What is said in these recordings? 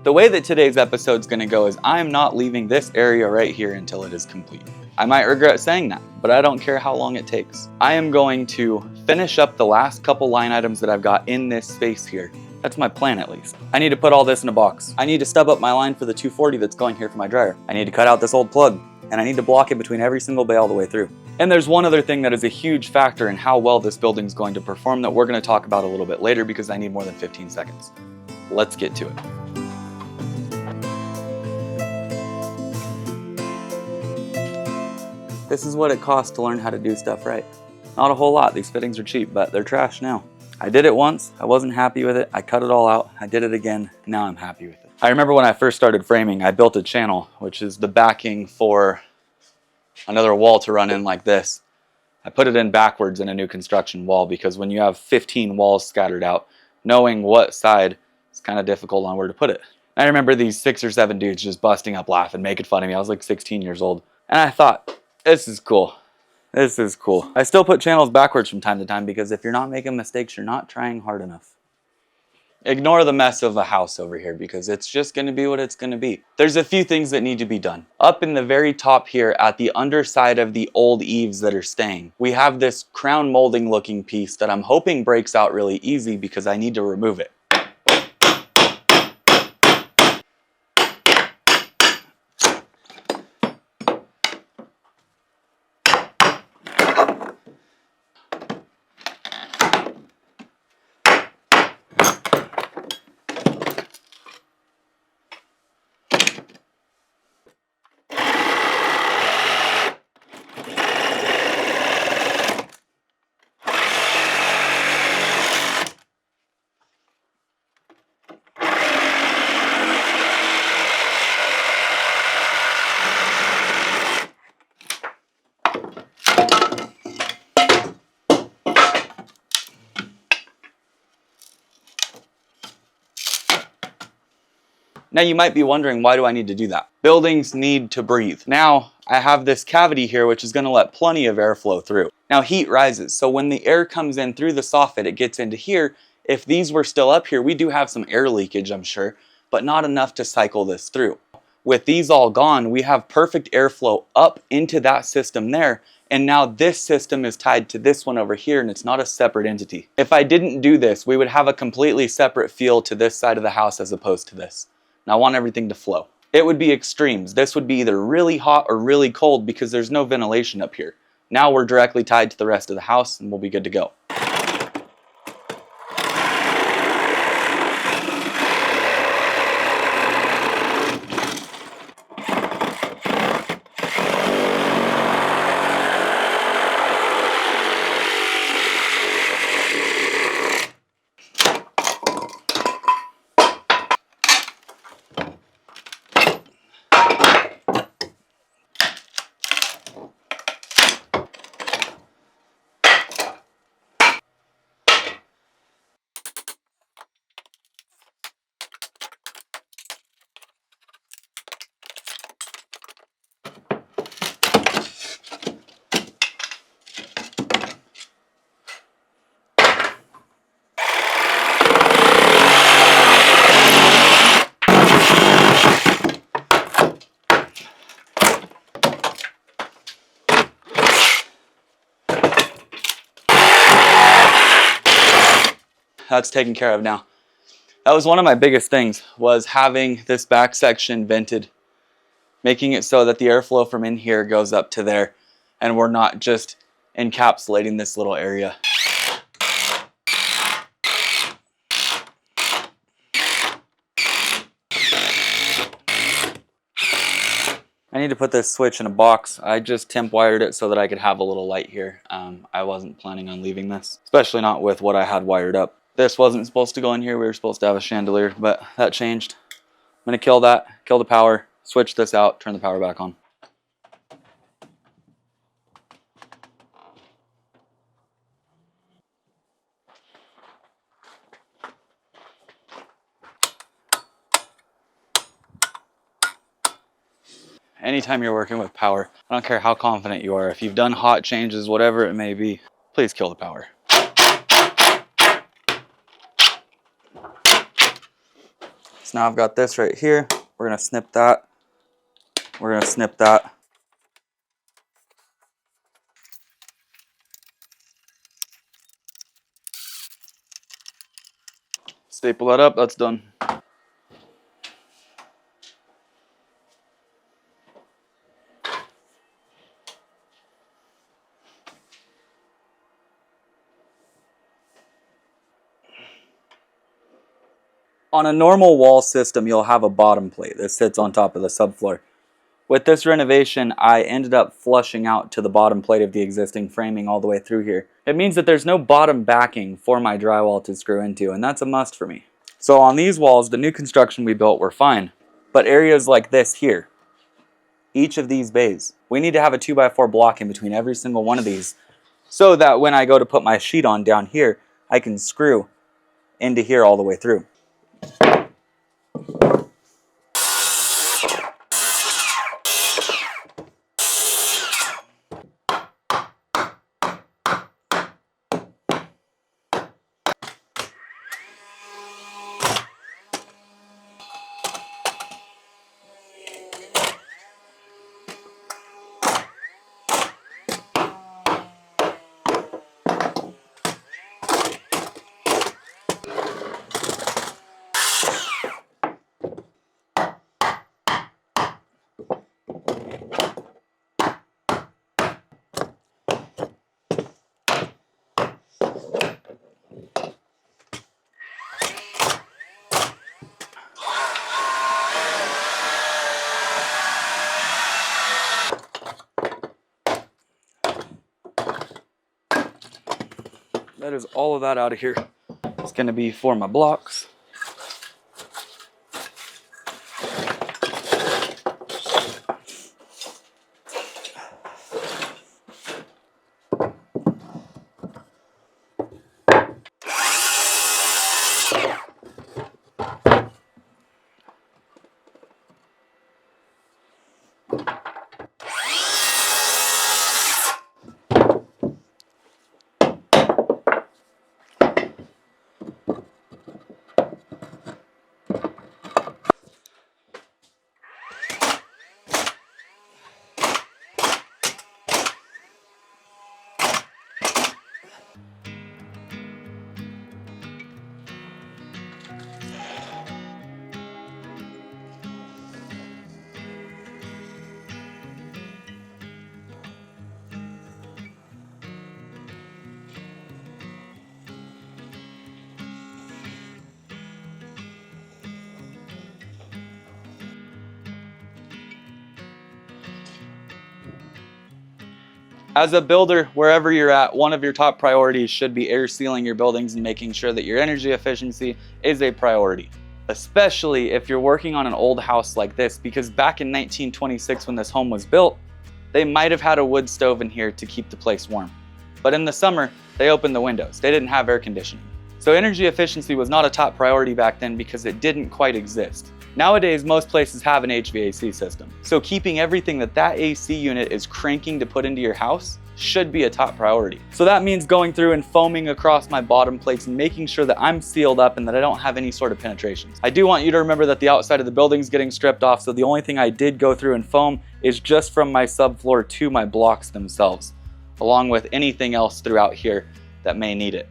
The way that today's episode is going to go is I'm not leaving this area right here until it is complete. I might regret saying that, but I don't care how long it takes. I am going to finish up the last couple line items that I've got in this space here. That's my plan at least. I need to put all this in a box. I need to stub up my line for the 240 that's going here for my dryer. I need to cut out this old plug, and I need to block it between every single bay all the way through. And there's one other thing that is a huge factor in how well this building is going to perform that we're going to talk about a little bit later because I need more than 15 seconds. Let's get to it. This is what it costs to learn how to do stuff right. Not a whole lot. These fittings are cheap, but they're trash now. I did it once, I wasn't happy with it, I cut it all out, I did it again, now I'm happy with it. I remember when I first started framing, I built a channel, which is the backing for another wall to run in like this. I put it in backwards in a new construction wall because when you have 15 walls scattered out, knowing what side is kind of difficult on where to put it. I remember these 6 or 7 dudes just busting up laughing, making fun of me. I was like 16 years old. And I thought, this is cool. This is cool. I still put channels backwards from time to time because if you're not making mistakes, you're not trying hard enough. Ignore the mess of a house over here because it's just going to be what it's going to be. There's a few things that need to be done. Up in the very top here at the underside of the old eaves that are staying, we have this crown molding looking piece that I'm hoping breaks out really easy because I need to remove it. Now you might be wondering, why do I need to do that? Buildings need to breathe. Now I have this cavity here which is going to let plenty of airflow through. Now heat rises, so when the air comes in through the soffit, it gets into here. If these were still up here, we do have some air leakage, I'm sure, but not enough to cycle this through. With these all gone, we have perfect airflow up into that system there, and now this system is tied to this one over here and it's not a separate entity. If I didn't do this, we would have a completely separate feel to this side of the house as opposed to this. And I want everything to flow. It would be extremes. This would be either really hot or really cold because there's no ventilation up here. Now we're directly tied to the rest of the house and we'll be good to go. That's taken care of now. That was one of my biggest things, was having this back section vented, making it so that the airflow from in here goes up to there and we're not just encapsulating this little area. I need to put this switch in a box. I just temp wired it so that I could have a little light here. I wasn't planning on leaving this, especially not with what I had wired up. This wasn't supposed to go in here. We were supposed to have a chandelier, but that changed. I'm gonna kill that, kill the power, switch this out, turn the power back on. Anytime you're working with power, I don't care how confident you are, if you've done hot changes, whatever it may be, please kill the power. So now I've got this right here. We're gonna snip that. We're gonna snip that. Staple that up, that's done. On a normal wall system, you'll have a bottom plate that sits on top of the subfloor. With this renovation, I ended up flushing out to the bottom plate of the existing framing all the way through here. It means that there's no bottom backing for my drywall to screw into, and that's a must for me. So on these walls, the new construction we built were fine. But areas like this here, each of these bays, we need to have a 2x4 block in between every single one of these so that when I go to put my sheet on down here, I can screw into here all the way through. That is all of that out of here. It's going to be for my blocks. As a builder, wherever you're at, one of your top priorities should be air sealing your buildings and making sure that your energy efficiency is a priority. Especially if you're working on an old house like this, because back in 1926 when this home was built, they might have had a wood stove in here to keep the place warm. But in the summer, they opened the windows. They didn't have air conditioning. So energy efficiency was not a top priority back then because it didn't quite exist. Nowadays, most places have an HVAC system. So keeping everything that AC unit is cranking to put into your house should be a top priority. So that means going through and foaming across my bottom plates and making sure that I'm sealed up and that I don't have any sort of penetrations. I do want you to remember that the outside of the building's getting stripped off, so the only thing I did go through and foam is just from my subfloor to my blocks themselves, along with anything else throughout here that may need it.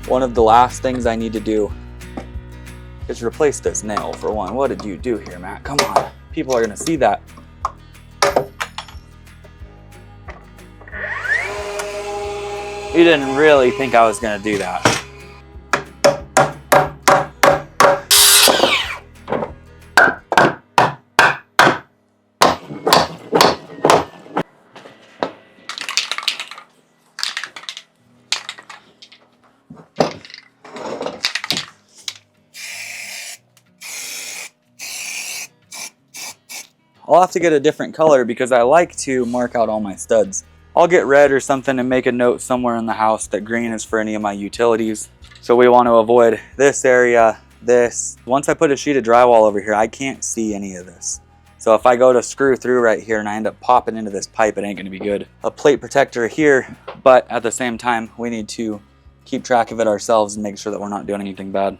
One of the last things I need to do is replace this nail for one. What did you do here, Matt? Come on. People are gonna see that. You didn't really think I was gonna do that. I'll have to get a different color because I like to mark out all my studs. I'll get red or something and make a note somewhere in the house that green is for any of my utilities. So we want to avoid this area, this. Once I put a sheet of drywall over here, I can't see any of this. So if I go to screw through right here and I end up popping into this pipe, it ain't gonna be good. A plate protector here, but at the same time, we need to keep track of it ourselves and make sure that we're not doing anything bad.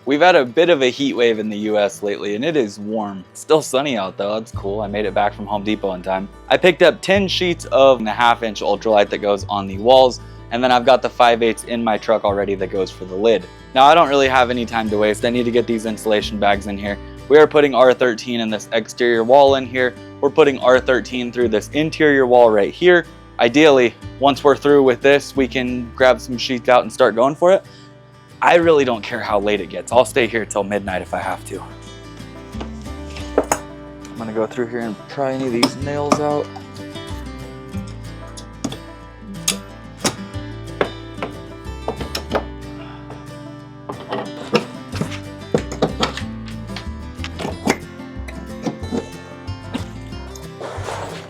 We've had a bit of a heat wave in the US lately and it is warm. It's still sunny out though, that's cool. I made it back from Home Depot in time. I picked up 10 sheets of 1/2 inch ultralight that goes on the walls, and then I've got the 5/8 in my truck already that goes for the lid. Now I don't really have any time to waste. I need to get these insulation bags in here. We are putting R13 in this exterior wall in here. We're putting R13 through this interior wall right here. Ideally, once we're through with this, we can grab some sheets out and start going for it. I really don't care how late it gets. I'll stay here till midnight if I have to. I'm gonna go through here and pry any of these nails out.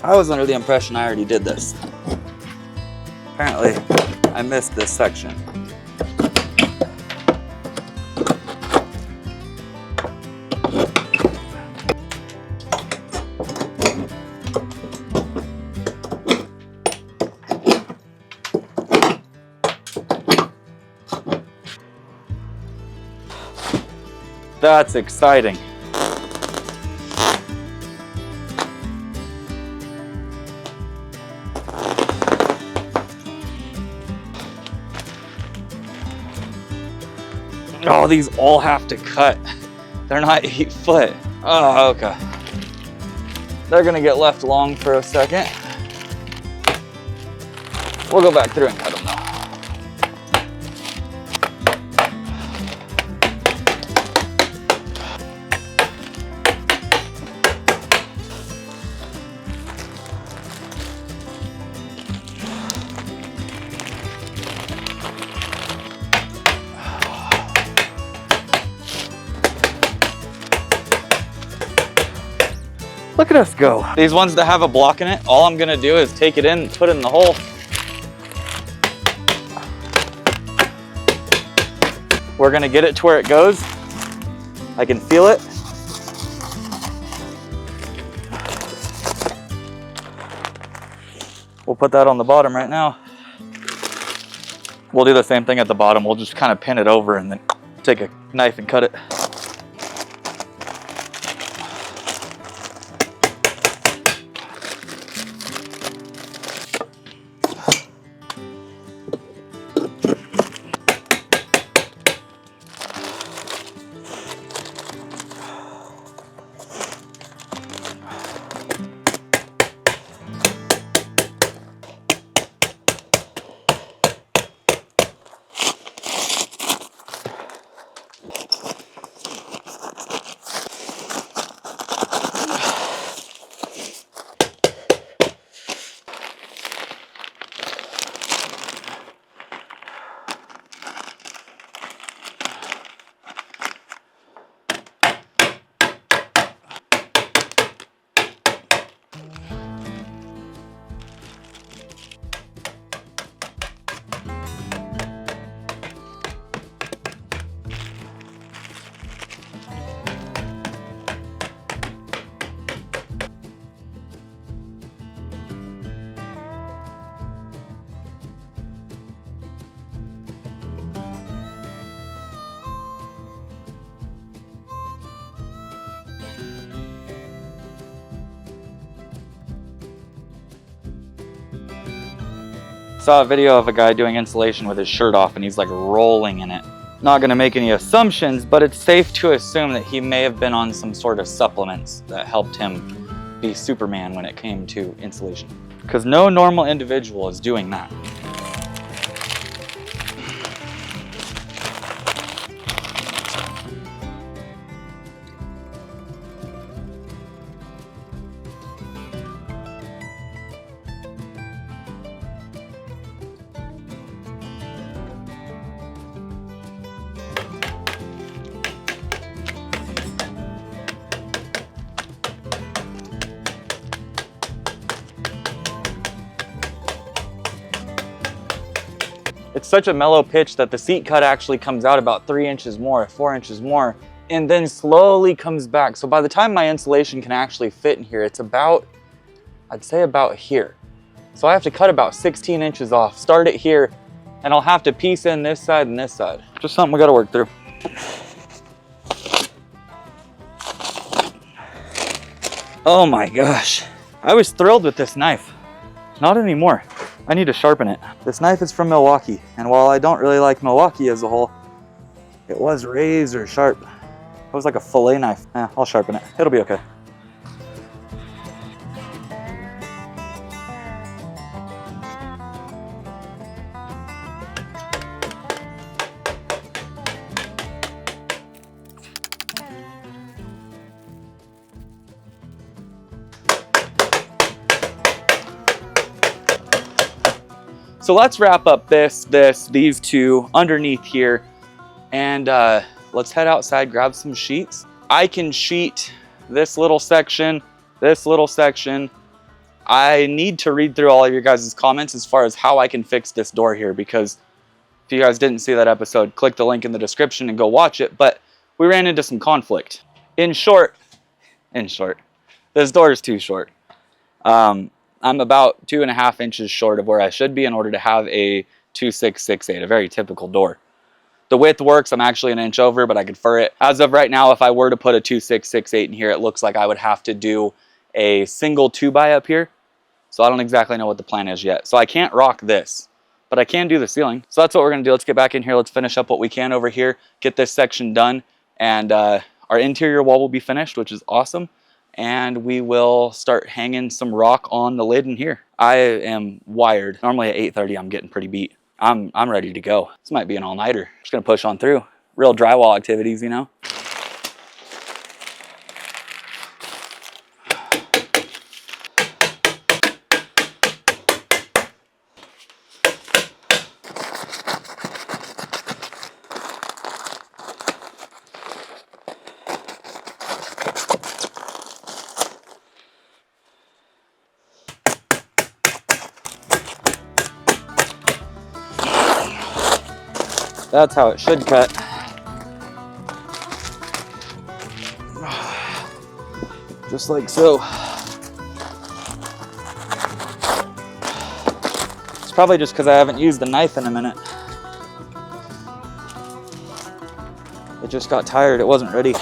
I was under the impression I already did this. Apparently, I missed this section. That's exciting. Oh, these all have to cut. They're not 8 foot. Oh, okay. They're gonna get left long for a second. We'll go back through and cut them though. Look at us go. These ones that have a block in it, all I'm gonna do is take it in, put it in the hole. We're gonna get it to where it goes. I can feel it. We'll put that on the bottom right now. We'll do the same thing at the bottom. We'll just kind of pin it over and then take a knife and cut it. Saw a video of a guy doing insulation with his shirt off and he's like rolling in it. Not gonna make any assumptions, but it's safe to assume that he may have been on some sort of supplements that helped him be Superman when it came to insulation. Because no normal individual is doing that. It's such a mellow pitch that the seat cut actually comes out about 3 inches more, 4 inches more, and then slowly comes back. So by the time my insulation can actually fit in here, it's about, I'd say about here. So I have to cut about 16 inches off, start it here, and I'll have to piece in this side and this side. Just something we gotta work through. Oh my gosh. I was thrilled with this knife. Not anymore. I need to sharpen it. This knife is from Milwaukee, and while I don't really like Milwaukee as a whole, it was razor sharp. It was like a fillet knife. I'll sharpen it. It'll be okay. So let's wrap up these two underneath here, and let's head outside, grab some sheets. I can sheet this little section, this little section. I need to read through all of your guys' comments as far as how I can fix this door here, because if you guys didn't see that episode, click the link in the description and go watch it, but we ran into some conflict. In short, this door is too short. I'm about 2.5 inches short of where I should be in order to have a 2668, a very typical door. The width works, I'm actually 1 inch over, but I could fur it. As of right now, if I were to put a 2668 in here, it looks like I would have to do a single 2x up here. So I don't exactly know what the plan is yet. So I can't rock this, but I can do the ceiling. So that's what we're gonna do. Let's get back in here. Let's finish up what we can over here, get this section done, and our interior wall will be finished, which is awesome. And we will start hanging some rock on the lid in here. I am wired. Normally at 8:30, I'm getting pretty beat. I'm ready to go. This might be an all-nighter. Just gonna push on through. Real drywall activities, you know? That's how it should cut. Just like so. It's probably just because I haven't used the knife in a minute. It just got tired, it wasn't ready.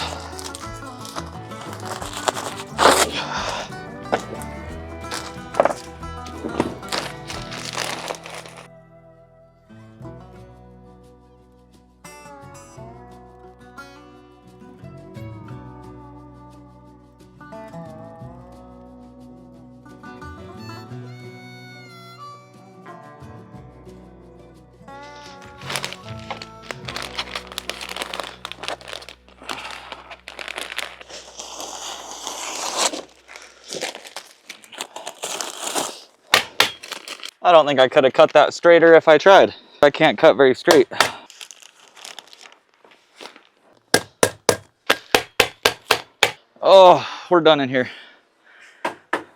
I don't think I could have cut that straighter if I tried. I can't cut very straight. Oh, we're done in here.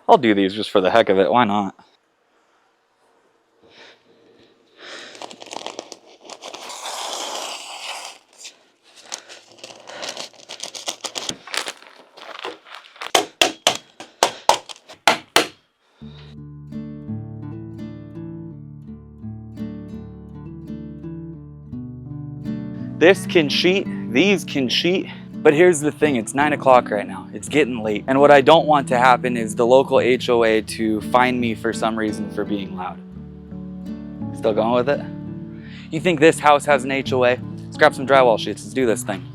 I'll do these just for the heck of it. Why not? This can sheet, these can sheet, but here's the thing, it's 9 o'clock right now. It's getting late. And what I don't want to happen is the local HOA to fine me for some reason for being loud. Still going with it? You think this house has an HOA? Let's grab some drywall sheets. Let's do this thing.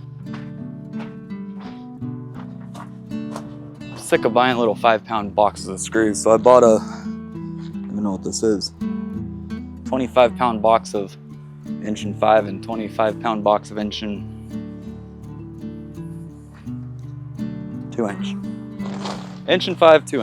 I'm sick of buying little 5-pound boxes of screws, so I bought a, I don't even know what this is, 25-pound box of 1.5" and 25-pound box of 1" and 2". 1.5", 2".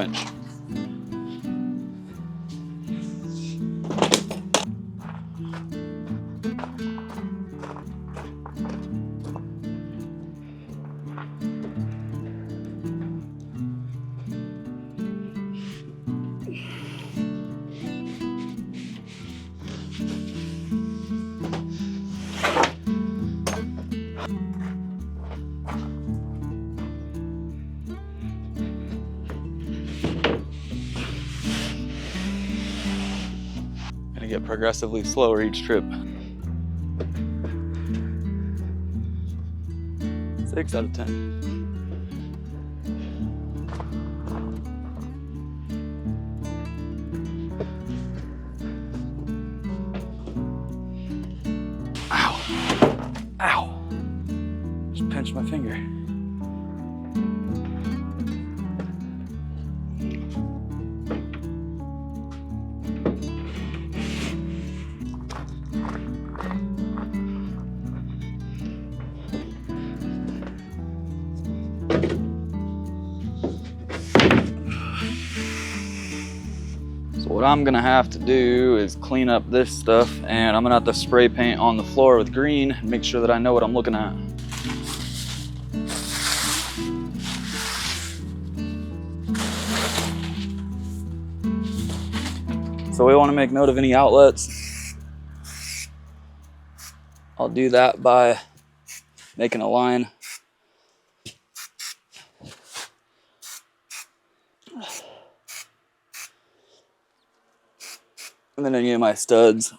Gonna get progressively slower each trip. 6 out of 10. Ow. Ow. Just pinched my finger. So what I'm gonna have to do is clean up this stuff, and I'm gonna have to spray paint on the floor with green and make sure that I know what I'm looking at. So we want to make note of any outlets. I'll do that by making a line. And then any of my studs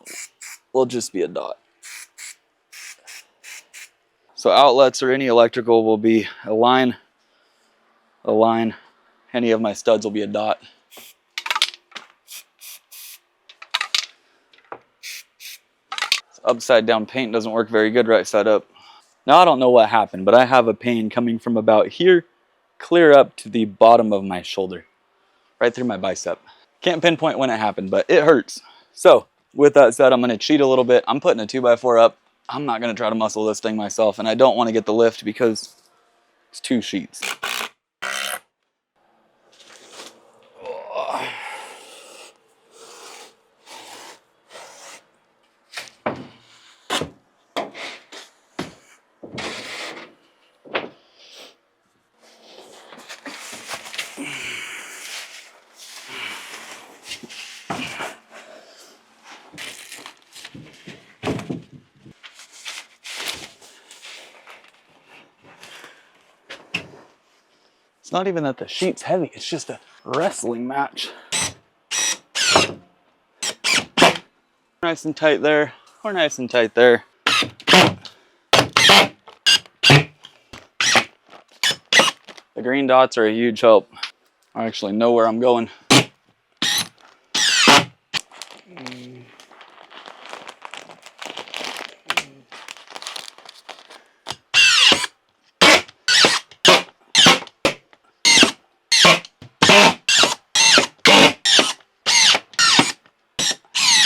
will just be a dot. So outlets or any electrical will be a line, a line. Any of my studs will be a dot. Upside down paint doesn't work very good right side up. Now I don't know what happened, but I have a pain coming from about here clear up to the bottom of my shoulder, right through my bicep. Can't pinpoint when it happened, but it hurts. So with that said, I'm gonna cheat a little bit. I'm putting a 2x4 up. I'm not gonna try to muscle this thing myself, and I don't wanna get the lift because it's 2 sheets. It's not even that the sheet's heavy, it's just a wrestling match. Nice and tight there, or nice and tight there. The green dots are a huge help. I actually know where I'm going.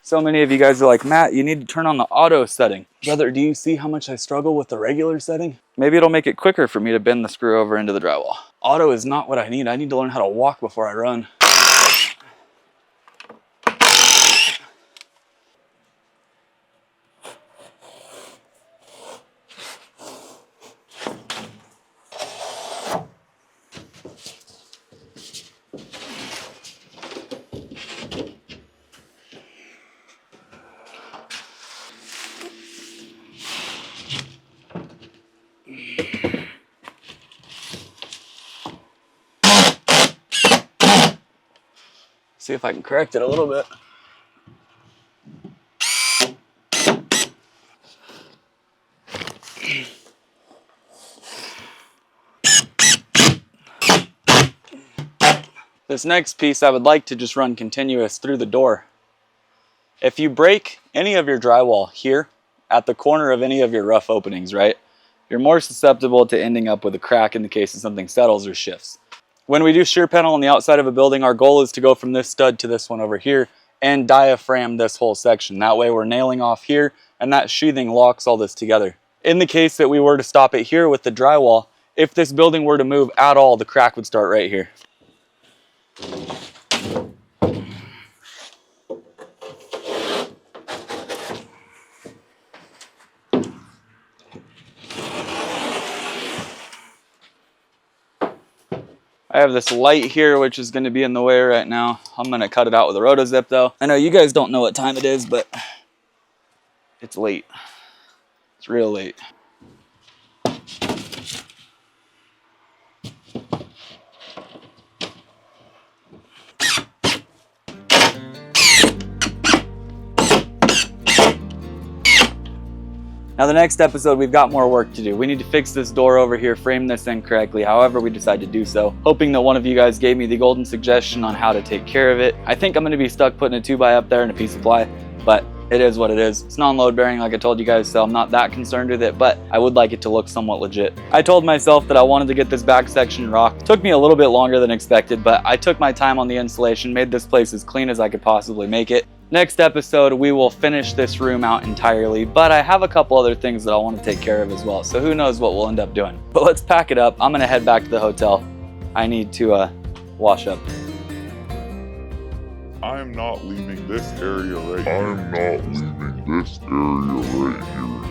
So many of you guys are like, Matt, you need to turn on the auto setting. Brother, do you see how much I struggle with the regular setting? Maybe it'll make it quicker for me to bend the screw over into the drywall. Auto is not what I need. I need to learn how to walk before I run. See if I can correct it a little bit. This next piece I would like to just run continuous through the door. If you break any of your drywall here at the corner of any of your rough openings, right, you're more susceptible to ending up with a crack in the case of something settles or shifts. When we do shear panel on the outside of a building, our goal is to go from this stud to this one over here and diaphragm this whole section. That way we're nailing off here and that sheathing locks all this together. In the case that we were to stop it here with the drywall, if this building were to move at all, the crack would start right here. I have this light here, which is going to be in the way right now. I'm going to cut it out with a rotozip though. I know you guys don't know what time it is, but it's late. It's real late. Now the next episode, we've got more work to do. We need to fix this door over here, frame this in correctly, however we decide to do so. Hoping that one of you guys gave me the golden suggestion on how to take care of it. I think I'm gonna be stuck putting a 2x up there and a piece of ply, but it is what it is. It's non-load bearing like I told you guys, so I'm not that concerned with it, but I would like it to look somewhat legit. I told myself that I wanted to get this back section rocked. Took me a little bit longer than expected, but I took my time on the installation, made this place as clean as I could possibly make it. Next episode, we will finish this room out entirely, but I have a couple other things that I want to take care of as well, so who knows what we'll end up doing. But let's pack it up. I'm gonna head back to the hotel. I need to wash up. I'm not leaving this area right here. I'm not leaving this area right here.